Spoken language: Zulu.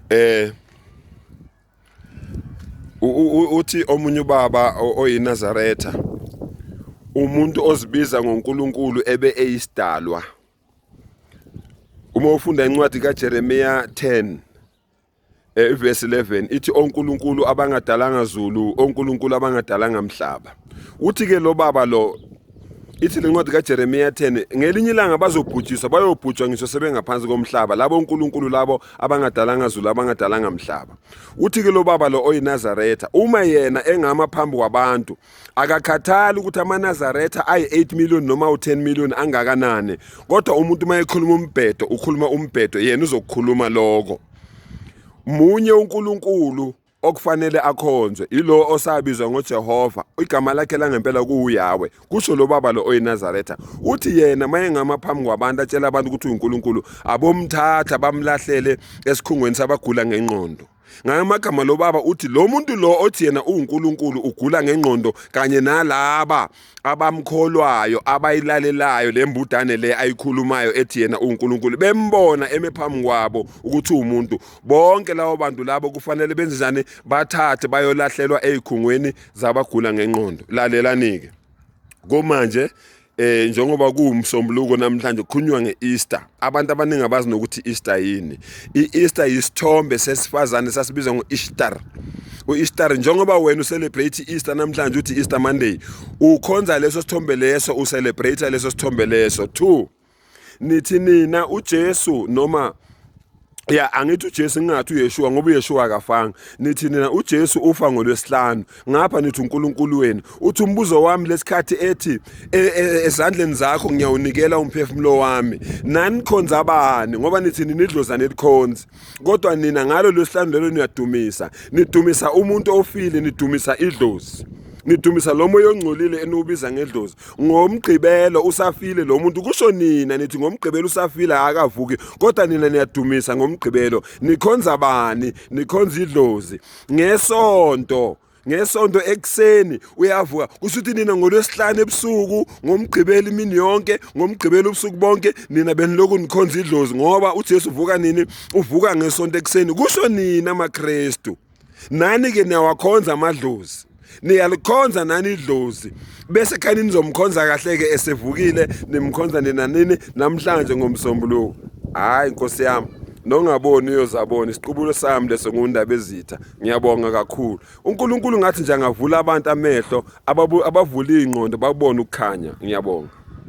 eh uthi omunye ubaba oyinazaretha umuntu ozibiza ngoNkulunkulu ebe eyisidalwa. Uma ufunda incwadi kaJeremiya 10 verse 11 ithi onkulunkulu abangadalanga zulu, onkulunkulu abangadalanga mhlaba. Uthi ke lo baba lo ithi lencwadi kaJeremiya 10 ngelinye ilanga bazobhujiswa, bayobhujwa ngisho sebengaphansi komhlaba labo onkulunkulu labo abangadalanga zulu, abangadalanga mhlaba. Uthi ke lo baba lo oyinazaretha uma yena engama phambi kwabantu akakhathali ukuthi amaNazaretha ayi8 million noma u10 million angakanani, kodwa umuntu mayekhuluma umbhedo ukhuluma umbhedo, yena uzokukhuluma lokho. Munye uNkulunkulu okufanele akhonzwe ilo osabizwa ngoJehova, igama lakhe langempela kuYahweh. Kusho lo baba lo oyinazaretha uthi yena mayengama phambi kwabantu atshela abantu ukuthi uNkulunkulu, abomthatha bamlahlele esikhungweni sabagula ngengqondo. Ngamagama lo baba uthi lo muntu lo othi yena uNkulunkulu ugula ngengqondo kanye nalaba abamkholwayo abayilalelayo lembudane le ayikhulumayo ethi yena uNkulunkulu, bembona emephambi kwabo ukuthi umuntu, bonke labo bantu labo kufanele benzizane, bathathe bayolahlelwa ezikhungweni zabagula ngengqondo. Lalelani-ke komanje njengoba kuwumsombuluko namhlanje kukhulunywa ngeEaster. Abantu abaningi abazi nokuthi Easter yini. iEaster yisithombe sesifazane sasibizwa ngoIshtar. uIshtar njengoba wena ucelebrate Easter namhlanje uthi Easter Monday, ukhonza leso sithombe leso, ucelebrate leso sithombe leso. 2 nithi nina uJesu noma angithi uJesu ngingathi uYeshua ngoba uYeshua akafanga. Nithi nina uJesu ufa ngolwesihlanu, ngapha nithi uNkulunkulu wenu. Uthi umbuzo wami lesikhathi ethi ezandleni zakho ngiyawunikela umphefumulo wami, nani khonza bani? Ngoba nithi nidloza nelikhonzi, kodwa nina ngalo lwesihlanu lelo niyadumisa. Nidumisa umuntu ofile, nidumisa idlozi, nidumisa lo moya ongcolile enubiza ngedlozi. Ngomgqibelo usafile lo muntu, kusho nina nithi ngomgqibelo usafile akavuki, kodwa nina niyadumisa ngomgqibelo. Nikhonza bani? Nikhonza idlozi. Ngesonto ekseni uyavuka, kusuthi nina ngolwesihlanu ebusuku, ngomgqibelo imini yonke, ngomgqibelo ubusuku bonke nina beniloku nikhonza idlozi, ngoba uJesu uvuka nini? Uvuka ngesonto ekseni. Kusho nina amaKristu nani ke niyawakhonza amadlozi, niyalikhonza nani idlozi, bese khani nizomkhonza kahle ke esevukile, nimkhonza nina nini namhlanje ngomsombuluko. Hayi Nkosi yami, nongaboni uyozabona isiqubulo sami leso ngundaba ezitha. Ngiyabonga kakhulu uNkulunkulu, ngathi nje angavula abantu amehlo, abavula ingqondo babone ukukhanya. Ngiyabonga.